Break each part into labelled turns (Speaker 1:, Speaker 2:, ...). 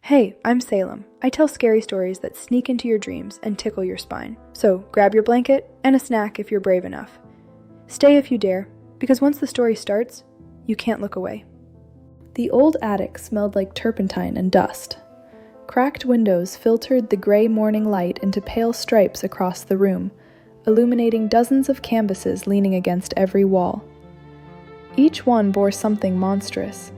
Speaker 1: Hey, I'm Salem. I tell scary stories that sneak into your dreams and tickle your spine. So grab your blanket and a snack if you're brave enough. Stay if you dare, because once the story starts, you can't look away. The old attic smelled like turpentine and dust. Cracked windows filtered the gray morning light into pale stripes across the room, illuminating dozens of canvases leaning against every wall. Each one bore something monstrous: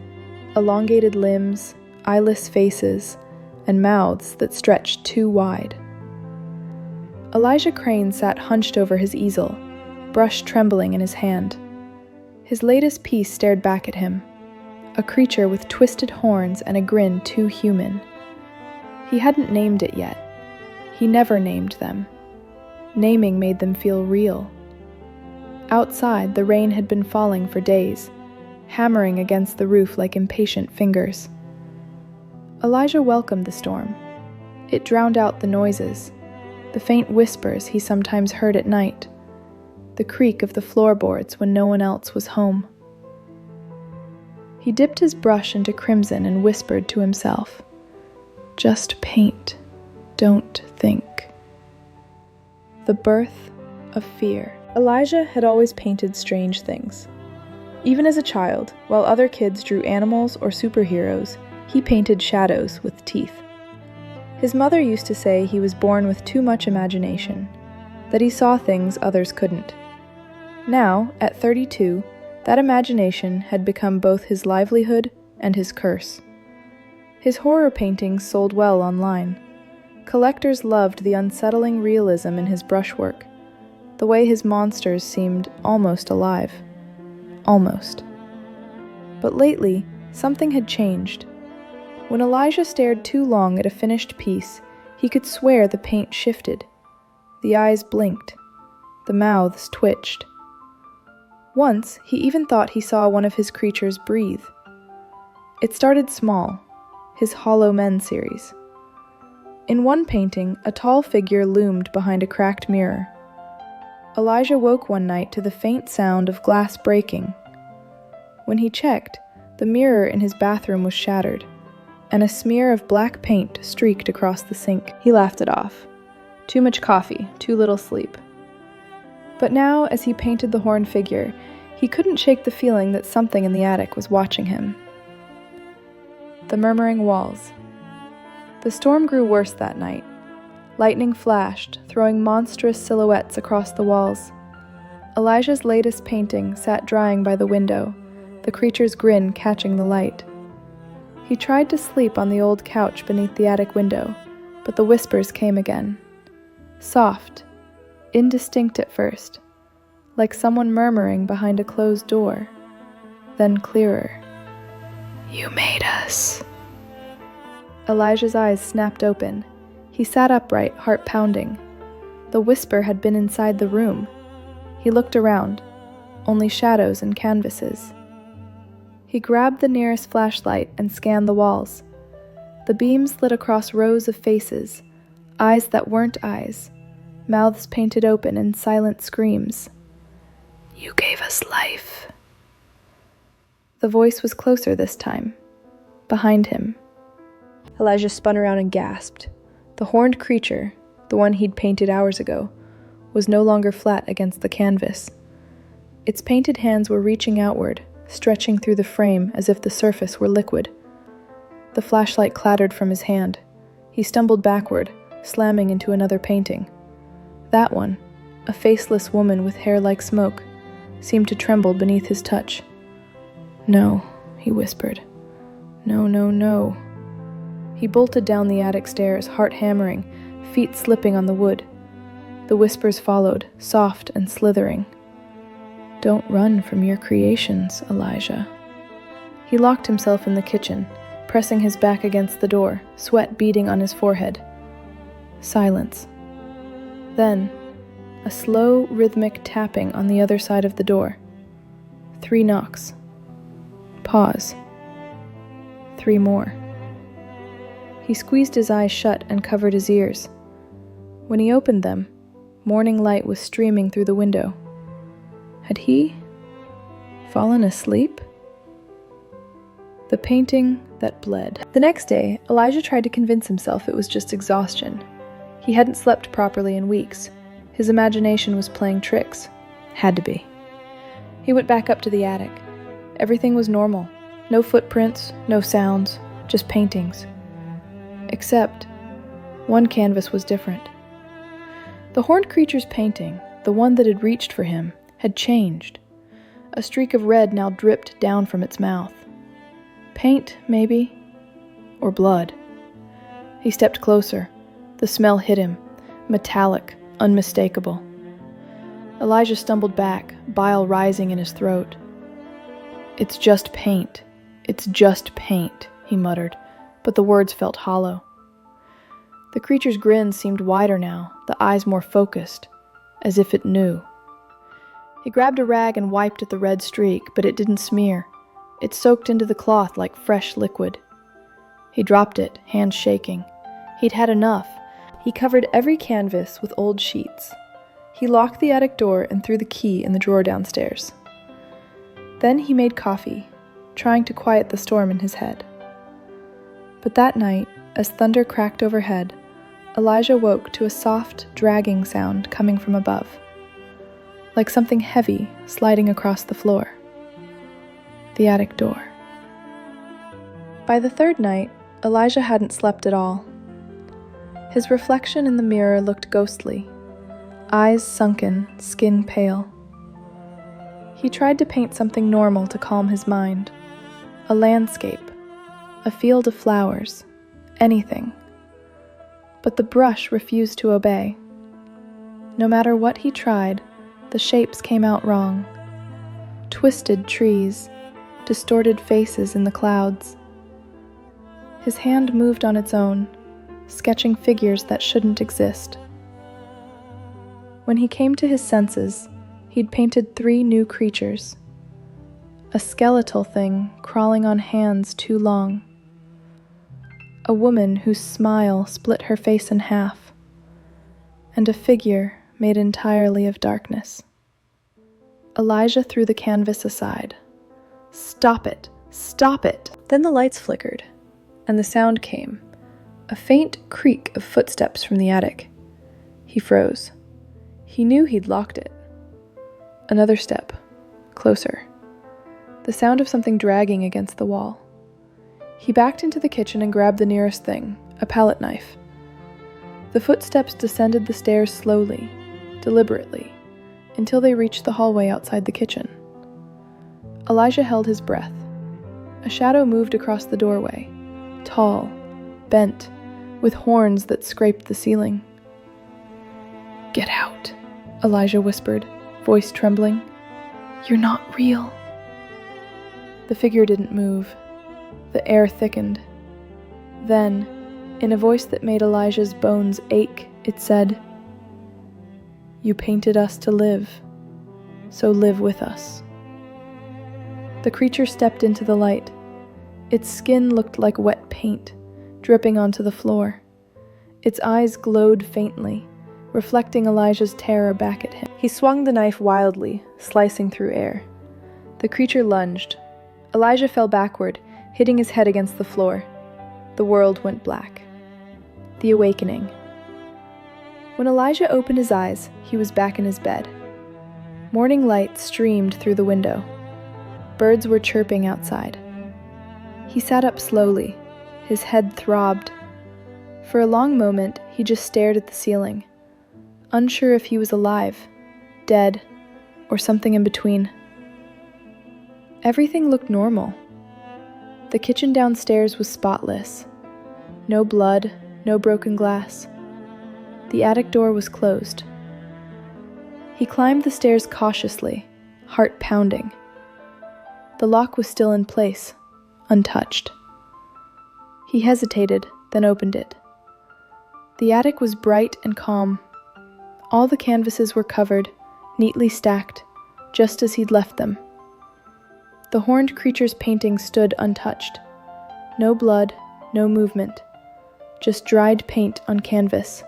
Speaker 1: elongated limbs, eyeless faces, and mouths that stretched too wide. Elijah Crane sat hunched over his easel, brush trembling in his hand. His latest piece stared back at him, a creature with twisted horns and a grin too human. He hadn't named it yet. He never named them. Naming made them feel real. Outside, the rain had been falling for days, hammering against the roof like impatient fingers. Elijah welcomed the storm. It drowned out the noises, the faint whispers he sometimes heard at night, the creak of the floorboards when no one else was home. He dipped his brush into crimson and whispered to himself, "Just paint, don't think." The birth of fear. Elijah had always painted strange things. Even as a child, while other kids drew animals or superheroes, he painted shadows with teeth. His mother used to say he was born with too much imagination, that he saw things others couldn't. Now, at 32, that imagination had become both his livelihood and his curse. His horror paintings sold well online. Collectors loved the unsettling realism in his brushwork, the way his monsters seemed almost alive. Almost. But lately, something had changed. When Elijah stared too long at a finished piece, he could swear the paint shifted. The eyes blinked. The mouths twitched. Once, he even thought he saw one of his creatures breathe. It started small, his Hollow Men series. In one painting, a tall figure loomed behind a cracked mirror. Elijah woke one night to the faint sound of glass breaking. When he checked, the mirror in his bathroom was shattered, and a smear of black paint streaked across the sink. He laughed it off. Too much coffee, too little sleep. But now, as he painted the horned figure, he couldn't shake the feeling that something in the attic was watching him. The murmuring walls. The storm grew worse that night. Lightning flashed, throwing monstrous silhouettes across the walls. Elijah's latest painting sat drying by the window, the creature's grin catching the light. He tried to sleep on the old couch beneath the attic window, but the whispers came again. Soft, indistinct at first, like someone murmuring behind a closed door, then clearer. "You made us." Elijah's eyes snapped open. He sat upright, heart pounding. The whisper had been inside the room. He looked around, only shadows and canvases. He grabbed the nearest flashlight and scanned the walls. The beams lit across rows of faces, eyes that weren't eyes, mouths painted open in silent screams. "You gave us life." The voice was closer this time, behind him. Elijah spun around and gasped. The horned creature, the one he'd painted hours ago, was no longer flat against the canvas. Its painted hands were reaching outward, stretching through the frame as if the surface were liquid. The flashlight clattered from his hand. He stumbled backward, slamming into another painting. That one, a faceless woman with hair like smoke, seemed to tremble beneath his touch. "No," he whispered. "No, no, no." He bolted down the attic stairs, heart hammering, feet slipping on the wood. The whispers followed, soft and slithering. "Don't run from your creations, Elijah." He locked himself in the kitchen, pressing his back against the door, sweat beading on his forehead. Silence. Then, a slow, rhythmic tapping on the other side of the door. 3 knocks. Pause. 3 more. He squeezed his eyes shut and covered his ears. When he opened them, morning light was streaming through the window. Had he fallen asleep? The painting that bled. The next day, Elijah tried to convince himself it was just exhaustion. He hadn't slept properly in weeks. His imagination was playing tricks. Had to be. He went back up to the attic. Everything was normal. No footprints, no sounds, just paintings. Except, one canvas was different. The horned creature's painting, the one that had reached for him, had changed. A streak of red now dripped down from its mouth. Paint, maybe, or blood. He stepped closer. The smell hit him, metallic, unmistakable. Elijah stumbled back, bile rising in his throat. "It's just paint. It's just paint," he muttered, but the words felt hollow. The creature's grin seemed wider now, the eyes more focused, as if it knew. He grabbed a rag and wiped at the red streak, but it didn't smear. It soaked into the cloth like fresh liquid. He dropped it, hands shaking. He'd had enough. He covered every canvas with old sheets. He locked the attic door and threw the key in the drawer downstairs. Then he made coffee, trying to quiet the storm in his head. But that night, as thunder cracked overhead, Elijah woke to a soft, dragging sound coming from above, like something heavy sliding across the floor. The attic door. By the third night, Elijah hadn't slept at all. His reflection in the mirror looked ghostly, eyes sunken, skin pale. He tried to paint something normal to calm his mind. A landscape, a field of flowers, anything. But the brush refused to obey. No matter what he tried, the shapes came out wrong. Twisted trees, distorted faces in the clouds. His hand moved on its own, sketching figures that shouldn't exist. When he came to his senses, he'd painted 3 new creatures. A skeletal thing crawling on hands too long. A woman whose smile split her face in half. And a figure made entirely of darkness. Elijah threw the canvas aside. "Stop it! Stop it!" Then the lights flickered, and the sound came, a faint creak of footsteps from the attic. He froze. He knew he'd locked it. Another step, closer. The sound of something dragging against the wall. He backed into the kitchen and grabbed the nearest thing, a palette knife. The footsteps descended the stairs slowly, deliberately, until they reached the hallway outside the kitchen. Elijah held his breath. A shadow moved across the doorway, tall, bent, with horns that scraped the ceiling. "Get out," Elijah whispered, voice trembling. "You're not real." The figure didn't move. The air thickened. Then, in a voice that made Elijah's bones ache, it said, "You painted us to live, so live with us." The creature stepped into the light. Its skin looked like wet paint, dripping onto the floor. Its eyes glowed faintly, reflecting Elijah's terror back at him. He swung the knife wildly, slicing through air. The creature lunged. Elijah fell backward, hitting his head against the floor. The world went black. The awakening. When Elijah opened his eyes, he was back in his bed. Morning light streamed through the window. Birds were chirping outside. He sat up slowly. His head throbbed. For a long moment, he just stared at the ceiling, unsure if he was alive, dead, or something in between. Everything looked normal. The kitchen downstairs was spotless. No blood, no broken glass. The attic door was closed. He climbed the stairs cautiously, heart pounding. The lock was still in place, untouched. He hesitated, then opened it. The attic was bright and calm. All the canvases were covered, neatly stacked, just as he'd left them. The horned creature's painting stood untouched. No blood, no movement, just dried paint on canvas.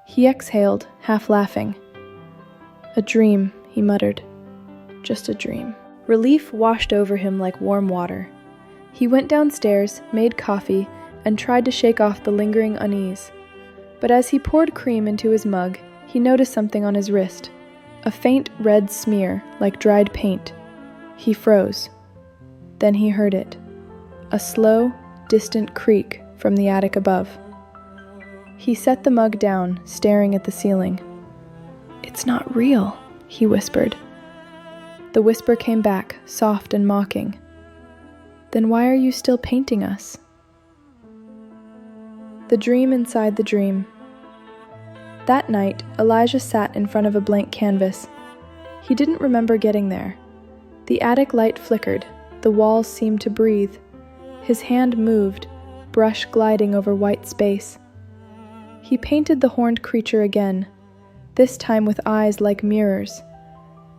Speaker 1: He exhaled, half laughing. "A dream," he muttered. "Just a dream." Relief washed over him like warm water. He went downstairs, made coffee, and tried to shake off the lingering unease. But as he poured cream into his mug, he noticed something on his wrist, a faint red smear like dried paint. He froze. Then he heard it, a slow, distant creak from the attic above. He set the mug down, staring at the ceiling. "It's not real," he whispered. The whisper came back, soft and mocking. "Then why are you still painting us?" The dream inside the dream. That night, Elijah sat in front of a blank canvas. He didn't remember getting there. The attic light flickered, the walls seemed to breathe. His hand moved, brush gliding over white space. He painted the horned creature again, this time with eyes like mirrors.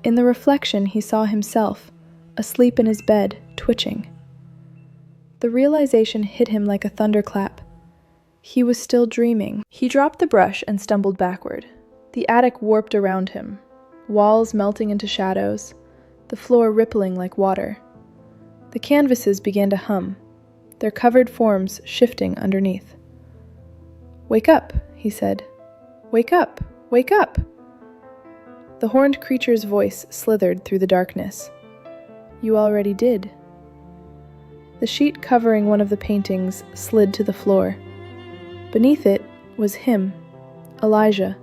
Speaker 1: In the reflection, he saw himself, asleep in his bed, twitching. The realization hit him like a thunderclap. He was still dreaming. He dropped the brush and stumbled backward. The attic warped around him, walls melting into shadows, the floor rippling like water. The canvases began to hum, their covered forms shifting underneath. "Wake up," he said. "Wake up! Wake up!" The horned creature's voice slithered through the darkness. "You already did." The sheet covering one of the paintings slid to the floor. Beneath it was him, Elijah,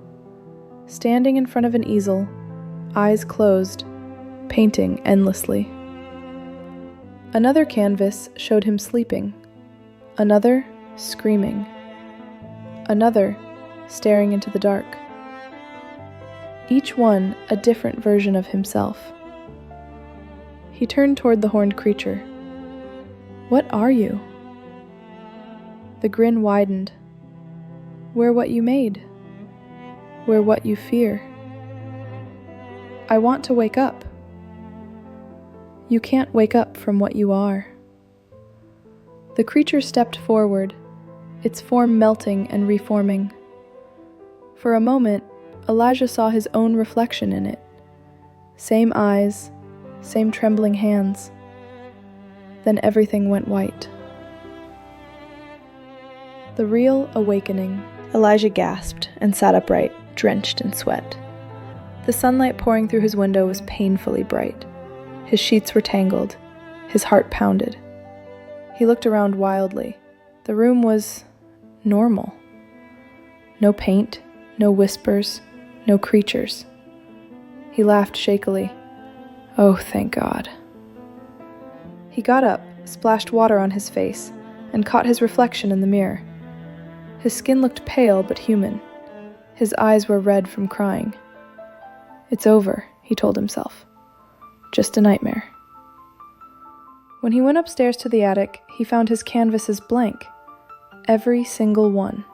Speaker 1: standing in front of an easel, eyes closed, painting endlessly. Another canvas showed him sleeping, another screaming, another staring into the dark. Each one a different version of himself. He turned toward the horned creature. "What are you?" The grin widened. "We're what you made. We're what you fear." "I want to wake up." "You can't wake up from what you are." The creature stepped forward, its form melting and reforming. For a moment, Elijah saw his own reflection in it. Same eyes, same trembling hands. Then everything went white. The real awakening. Elijah gasped and sat upright, drenched in sweat. The sunlight pouring through his window was painfully bright. His sheets were tangled. His heart pounded. He looked around wildly. The room was normal. No paint, no whispers, no creatures. He laughed shakily. Oh, thank God. He got up, splashed water on his face, and caught his reflection in the mirror. His skin looked pale but human. His eyes were red from crying. "It's over," he told himself. "Just a nightmare." When he went upstairs to the attic, he found his canvases blank. Every single one.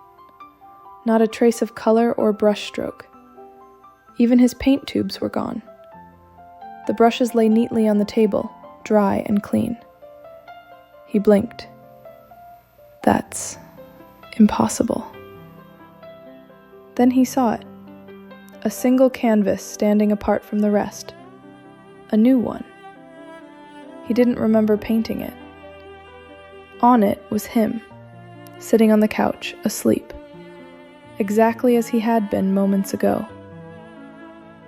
Speaker 1: Not a trace of color or brushstroke. Even his paint tubes were gone. The brushes lay neatly on the table, dry and clean. He blinked. That's impossible. Then he saw it. A single canvas standing apart from the rest. A new one. He didn't remember painting it. On it was him, sitting on the couch, asleep, exactly as he had been moments ago.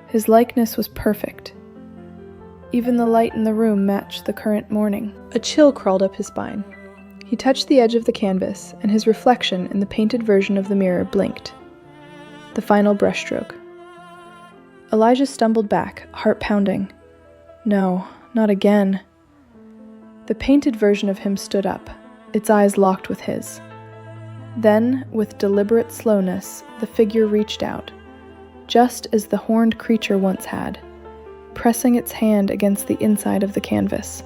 Speaker 1: His likeness was perfect. Even the light in the room matched the current morning. A chill crawled up his spine. He touched the edge of the canvas, and his reflection in the painted version of the mirror blinked. The final brushstroke. Elijah stumbled back, heart pounding. No, not again. The painted version of him stood up, its eyes locked with his. Then, with deliberate slowness, the figure reached out, just as the horned creature once had, pressing its hand against the inside of the canvas.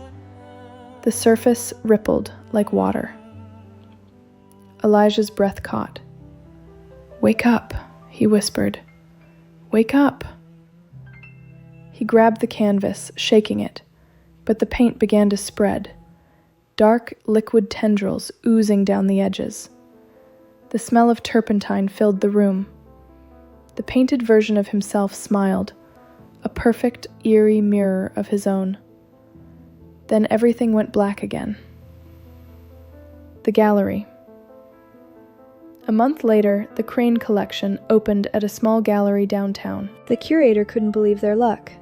Speaker 1: The surface rippled like water. Elijah's breath caught. "Wake up," he whispered. "Wake up." He grabbed the canvas, shaking it, but the paint began to spread, dark liquid tendrils oozing down the edges. The smell of turpentine filled the room. The painted version of himself smiled, a perfect, eerie mirror of his own. Then everything went black again. The gallery. A month later, the Crane collection opened at a small gallery downtown. The curator couldn't believe their luck.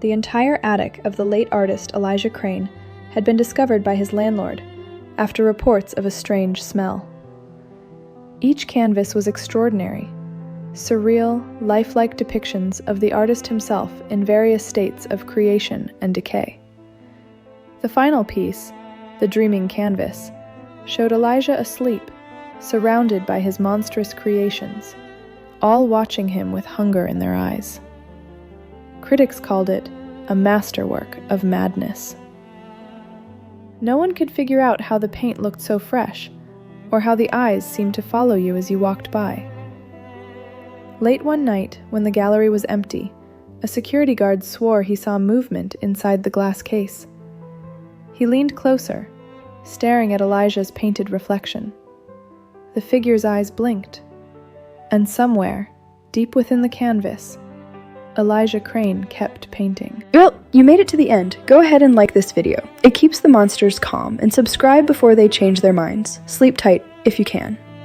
Speaker 1: The entire attic of the late artist Elijah Crane had been discovered by his landlord, after reports of a strange smell. Each canvas was extraordinary, surreal, lifelike depictions of the artist himself in various states of creation and decay. The final piece, The Dreaming Canvas, showed Elijah asleep, surrounded by his monstrous creations, all watching him with hunger in their eyes. Critics called it a masterwork of madness. No one could figure out how the paint looked so fresh, or how the eyes seemed to follow you as you walked by. Late one night, when the gallery was empty, a security guard swore he saw movement inside the glass case. He leaned closer, staring at Elijah's painted reflection. The figure's eyes blinked, and somewhere, deep within the canvas, Elijah Crane kept painting. Well, you made it to the end. Go ahead and like this video. It keeps the monsters calm, and subscribe before they change their minds. Sleep tight if you can.